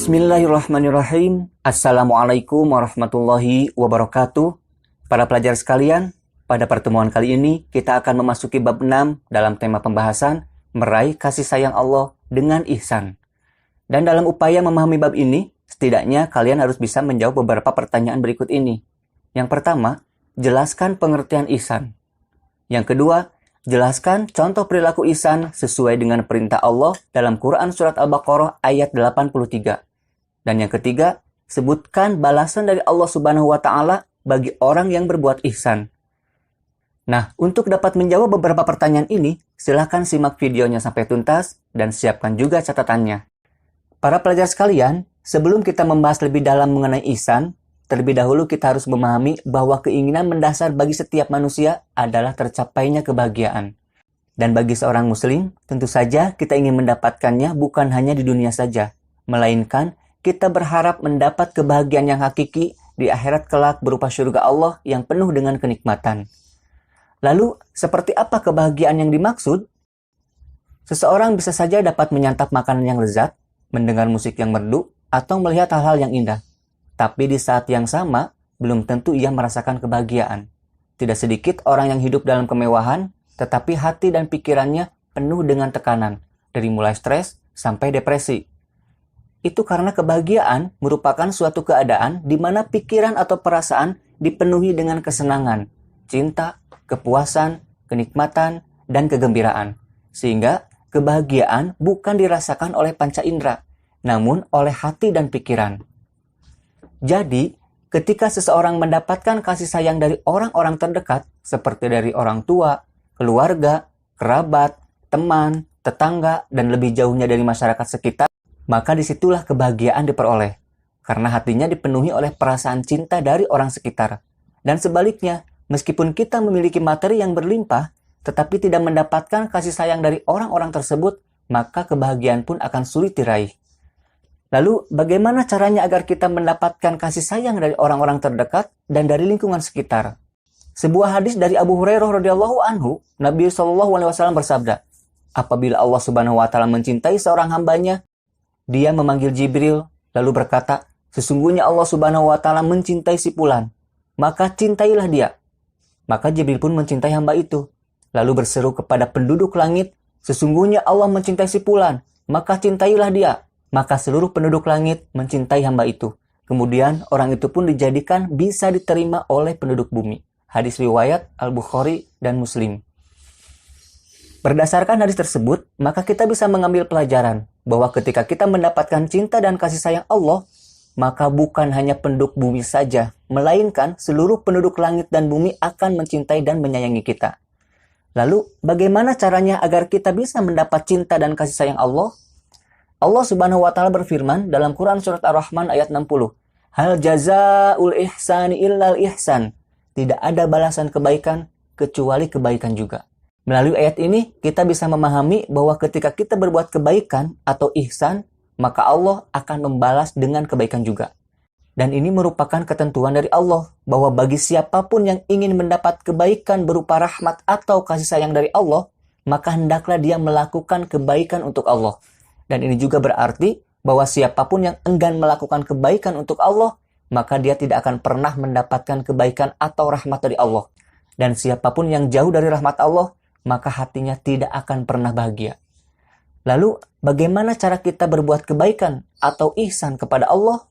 Bismillahirrahmanirrahim. Assalamualaikum warahmatullahi wabarakatuh. Para pelajar sekalian, pada pertemuan kali ini kita akan memasuki bab 6 dalam tema pembahasan meraih kasih sayang Allah dengan ihsan. Dan dalam upaya memahami bab ini, setidaknya kalian harus bisa menjawab beberapa pertanyaan berikut ini. Yang pertama, jelaskan pengertian ihsan. Yang kedua, jelaskan contoh perilaku ihsan sesuai dengan perintah Allah dalam Quran Surat Al-Baqarah ayat 83. Dan yang ketiga, sebutkan balasan dari Allah Subhanahu wa Ta'ala bagi orang yang berbuat ihsan. Nah, untuk dapat menjawab beberapa pertanyaan ini, silahkan simak videonya sampai tuntas dan siapkan juga catatannya. Para pelajar sekalian, sebelum kita membahas lebih dalam mengenai ihsan, terlebih dahulu kita harus memahami bahwa keinginan mendasar bagi setiap manusia adalah tercapainya kebahagiaan. Dan bagi seorang muslim, tentu saja kita ingin mendapatkannya bukan hanya di dunia saja, melainkan kita berharap mendapat kebahagiaan yang hakiki di akhirat kelak berupa surga Allah yang penuh dengan kenikmatan. Lalu, seperti apa kebahagiaan yang dimaksud? Seseorang bisa saja dapat menyantap makanan yang lezat, mendengar musik yang merdu, atau melihat hal-hal yang indah. Tapi di saat yang sama, belum tentu ia merasakan kebahagiaan. Tidak sedikit orang yang hidup dalam kemewahan, tetapi hati dan pikirannya penuh dengan tekanan, dari mulai stres sampai depresi. Itu karena kebahagiaan merupakan suatu keadaan di mana pikiran atau perasaan dipenuhi dengan kesenangan, cinta, kepuasan, kenikmatan, dan kegembiraan. Sehingga kebahagiaan bukan dirasakan oleh panca indera, namun oleh hati dan pikiran. Jadi, ketika seseorang mendapatkan kasih sayang dari orang-orang terdekat, seperti dari orang tua, keluarga, kerabat, teman, tetangga, dan lebih jauhnya dari masyarakat sekitar, maka disitulah kebahagiaan diperoleh, karena hatinya dipenuhi oleh perasaan cinta dari orang sekitar. Dan sebaliknya, meskipun kita memiliki materi yang berlimpah, tetapi tidak mendapatkan kasih sayang dari orang-orang tersebut, maka kebahagiaan pun akan sulit diraih. Lalu, bagaimana caranya agar kita mendapatkan kasih sayang dari orang-orang terdekat dan dari lingkungan sekitar? Sebuah hadis dari Abu Hurairah radhiyallahu anhu, Nabi SAW bersabda, apabila Allah Subhanahu wa Ta'ala mencintai seorang hambanya, dia memanggil Jibril lalu berkata, sesungguhnya Allah Subhanahu wa Ta'ala mencintai si fulan, maka cintailah dia. Maka Jibril pun mencintai hamba itu, lalu berseru kepada penduduk langit, sesungguhnya Allah mencintai si fulan, maka cintailah dia. Maka seluruh penduduk langit mencintai hamba itu. Kemudian orang itu pun dijadikan bisa diterima oleh penduduk bumi. Hadis riwayat Al-Bukhari dan Muslim. Berdasarkan hadis tersebut, maka kita bisa mengambil pelajaran bahwa ketika kita mendapatkan cinta dan kasih sayang Allah, maka bukan hanya penduduk bumi saja, melainkan seluruh penduduk langit dan bumi akan mencintai dan menyayangi kita. Lalu, bagaimana caranya agar kita bisa mendapat cinta dan kasih sayang Allah? Allah Subhanahu wa Ta'ala berfirman dalam Quran Surat Ar-Rahman ayat 60. Hal jazaa'ul ihsani illal ihsan. Tidak ada balasan kebaikan kecuali kebaikan juga. Melalui ayat ini, kita bisa memahami bahwa ketika kita berbuat kebaikan atau ihsan, maka Allah akan membalas dengan kebaikan juga. Dan ini merupakan ketentuan dari Allah, bahwa bagi siapapun yang ingin mendapat kebaikan berupa rahmat atau kasih sayang dari Allah, maka hendaklah dia melakukan kebaikan untuk Allah. Dan ini juga berarti bahwa siapapun yang enggan melakukan kebaikan untuk Allah, maka dia tidak akan pernah mendapatkan kebaikan atau rahmat dari Allah. Dan siapapun yang jauh dari rahmat Allah, maka hatinya tidak akan pernah bahagia. Lalu, bagaimana cara kita berbuat kebaikan atau ihsan kepada Allah?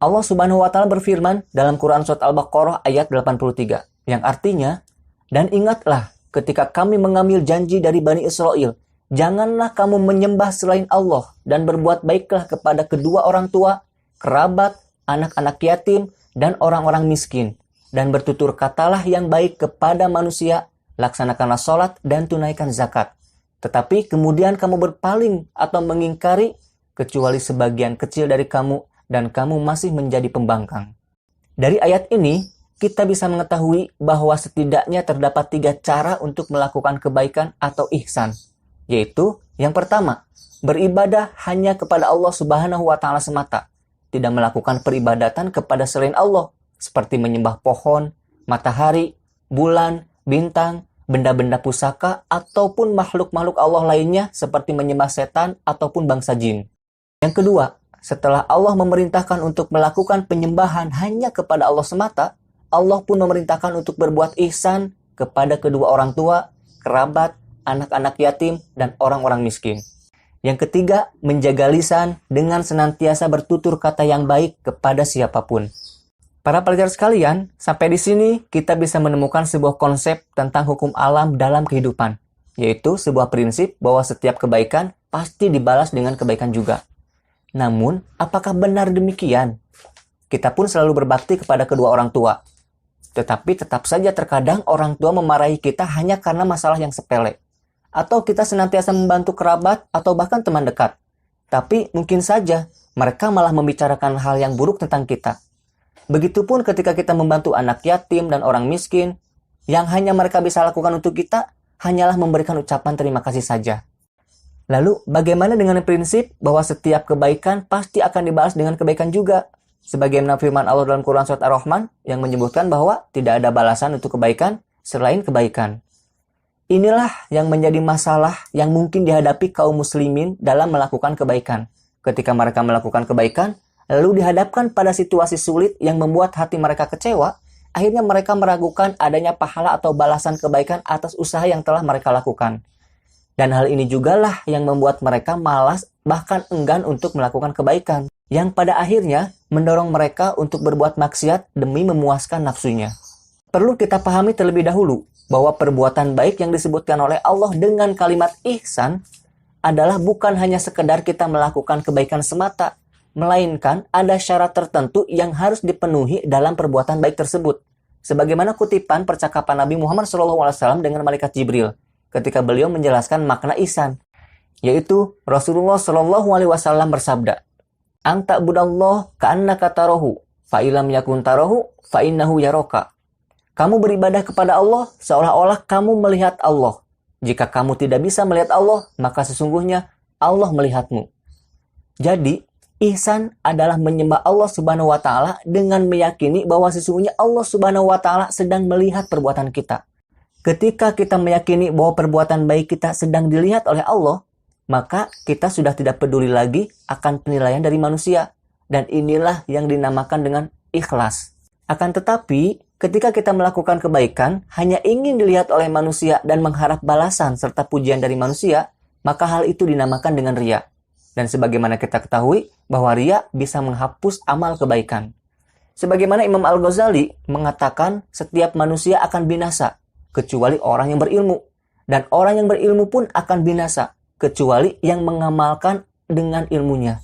Allah Subhanahu wa Ta'ala berfirman dalam Quran Surat Al-Baqarah ayat 83, yang artinya, dan ingatlah ketika kami mengambil janji dari Bani Israel, janganlah kamu menyembah selain Allah dan berbuat baiklah kepada kedua orang tua, kerabat, anak-anak yatim, dan orang-orang miskin. Dan bertutur katalah yang baik kepada manusia, laksanakanlah sholat dan tunaikan zakat. Tetapi kemudian kamu berpaling atau mengingkari, kecuali sebagian kecil dari kamu, dan kamu masih menjadi pembangkang. Dari ayat ini, kita bisa mengetahui bahwa setidaknya terdapat 3 cara untuk melakukan kebaikan atau ihsan. Yaitu, yang pertama, beribadah hanya kepada Allah Subhanahu wa Ta'ala semata. Tidak melakukan peribadatan kepada selain Allah, seperti menyembah pohon, matahari, bulan, bintang, benda-benda pusaka, ataupun makhluk-makhluk Allah lainnya seperti menyembah setan ataupun bangsa jin. Yang kedua, setelah Allah memerintahkan untuk melakukan penyembahan hanya kepada Allah semata, Allah pun memerintahkan untuk berbuat ihsan kepada kedua orang tua, kerabat, anak-anak yatim, dan orang-orang miskin. Yang ketiga, menjaga lisan dengan senantiasa bertutur kata yang baik kepada siapapun. Para pelajar sekalian, sampai di sini kita bisa menemukan sebuah konsep tentang hukum alam dalam kehidupan, yaitu sebuah prinsip bahwa setiap kebaikan pasti dibalas dengan kebaikan juga. Namun, apakah benar demikian? Kita pun selalu berbakti kepada kedua orang tua. Tetapi tetap saja terkadang orang tua memarahi kita hanya karena masalah yang sepele. Atau kita senantiasa membantu kerabat atau bahkan teman dekat. Tapi mungkin saja mereka malah membicarakan hal yang buruk tentang kita. Begitupun ketika kita membantu anak yatim dan orang miskin, yang hanya mereka bisa lakukan untuk kita hanyalah memberikan ucapan terima kasih saja. Lalu bagaimana dengan prinsip bahwa setiap kebaikan pasti akan dibalas dengan kebaikan juga? Sebagaimana firman Allah dalam Quran Surat Ar-Rahman yang menyebutkan bahwa tidak ada balasan untuk kebaikan selain kebaikan. Inilah yang menjadi masalah yang mungkin dihadapi kaum muslimin dalam melakukan kebaikan. Ketika mereka melakukan kebaikan, lalu dihadapkan pada situasi sulit yang membuat hati mereka kecewa, akhirnya mereka meragukan adanya pahala atau balasan kebaikan atas usaha yang telah mereka lakukan. Dan hal ini jugalah yang membuat mereka malas bahkan enggan untuk melakukan kebaikan, yang pada akhirnya mendorong mereka untuk berbuat maksiat demi memuaskan nafsunya. Perlu kita pahami terlebih dahulu bahwa perbuatan baik yang disebutkan oleh Allah dengan kalimat ihsan adalah bukan hanya sekedar kita melakukan kebaikan semata, melainkan ada syarat tertentu yang harus dipenuhi dalam perbuatan baik tersebut. Sebagaimana kutipan percakapan Nabi Muhammad SAW dengan malaikat Jibril ketika beliau menjelaskan makna ihsan, yaitu Rasulullah SAW bersabda, "Anta budallah ka'annaka tarahu, fa ilam yakun tarahu, fa innahu yaraka." Kamu beribadah kepada Allah seolah-olah kamu melihat Allah. Jika kamu tidak bisa melihat Allah, maka sesungguhnya Allah melihatmu. Jadi, ihsan adalah menyembah Allah Subhanahu wa taala dengan meyakini bahwa sesungguhnya Allah Subhanahu wa taala sedang melihat perbuatan kita. Ketika kita meyakini bahwa perbuatan baik kita sedang dilihat oleh Allah, maka kita sudah tidak peduli lagi akan penilaian dari manusia. Dan inilah yang dinamakan dengan ikhlas. Akan tetapi, ketika kita melakukan kebaikan hanya ingin dilihat oleh manusia dan mengharap balasan serta pujian dari manusia, maka hal itu dinamakan dengan riya. Dan sebagaimana kita ketahui bahwa riya bisa menghapus amal kebaikan. Sebagaimana Imam Al-Ghazali mengatakan setiap manusia akan binasa, kecuali orang yang berilmu. Dan orang yang berilmu pun akan binasa, kecuali yang mengamalkan dengan ilmunya.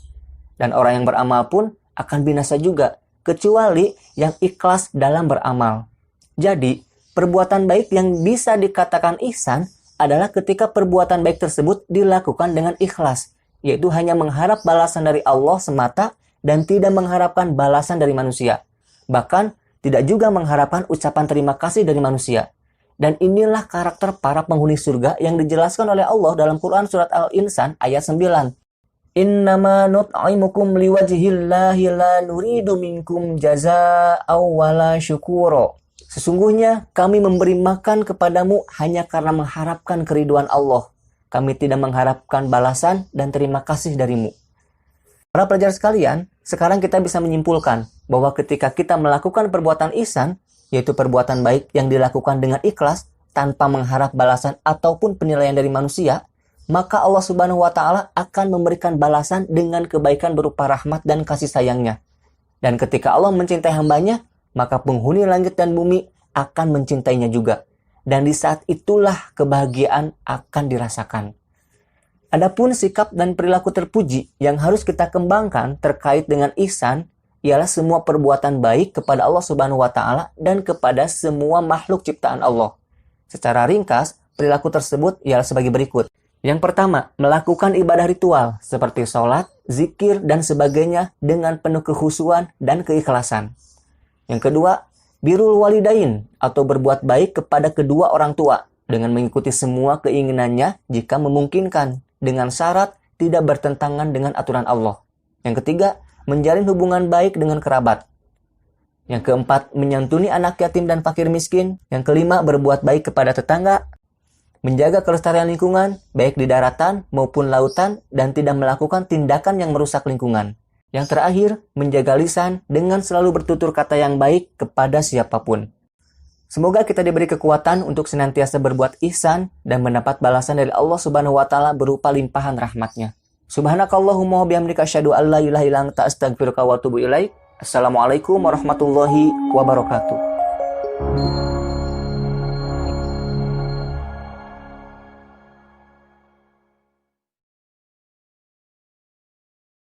Dan orang yang beramal pun akan binasa juga, kecuali yang ikhlas dalam beramal. Jadi, perbuatan baik yang bisa dikatakan ihsan adalah ketika perbuatan baik tersebut dilakukan dengan ikhlas, yaitu hanya mengharap balasan dari Allah semata dan tidak mengharapkan balasan dari manusia. Bahkan, tidak juga mengharapkan ucapan terima kasih dari manusia. Dan inilah karakter para penghuni surga yang dijelaskan oleh Allah dalam Quran Surat Al-Insan ayat 9. Innama nut'imukum liwajhillahi la nuridu minkum jazaa'aw wala syukura. Sesungguhnya kami memberi makan kepadamu hanya karena mengharapkan keriduan Allah. Kami tidak mengharapkan balasan dan terima kasih darimu. Para pelajar sekalian, sekarang kita bisa menyimpulkan bahwa ketika kita melakukan perbuatan ihsan, yaitu perbuatan baik yang dilakukan dengan ikhlas tanpa mengharap balasan ataupun penilaian dari manusia, maka Allah Subhanahu wa taala akan memberikan balasan dengan kebaikan berupa rahmat dan kasih sayangnya. Dan ketika Allah mencintai hambanya, maka penghuni langit dan bumi akan mencintainya juga. Dan di saat itulah kebahagiaan akan dirasakan. Adapun sikap dan perilaku terpuji yang harus kita kembangkan terkait dengan ihsan ialah semua perbuatan baik kepada Allah Subhanahu wa taala dan kepada semua makhluk ciptaan Allah. Secara ringkas, perilaku tersebut ialah sebagai berikut. Yang pertama, melakukan ibadah ritual seperti sholat, zikir, dan sebagainya dengan penuh kekhusyuan dan keikhlasan. Yang kedua, birrul walidain atau berbuat baik kepada kedua orang tua dengan mengikuti semua keinginannya jika memungkinkan dengan syarat tidak bertentangan dengan aturan Allah. Yang ketiga, menjalin hubungan baik dengan kerabat. Yang keempat, menyantuni anak yatim dan fakir miskin. Yang kelima, berbuat baik kepada tetangga. Menjaga kelestarian lingkungan, baik di daratan maupun lautan, dan tidak melakukan tindakan yang merusak lingkungan. Yang terakhir, menjaga lisan dengan selalu bertutur kata yang baik kepada siapapun. Semoga kita diberi kekuatan untuk senantiasa berbuat ihsan dan mendapat balasan dari Allah Subhanahu wa taala berupa limpahan rahmat-Nya. Subhanakallahumma wa bihamdika asyhadu an la ilaha illa anta astaghfiruka wa atubu ilaik. Assalamualaikum warahmatullahi wabarakatuh.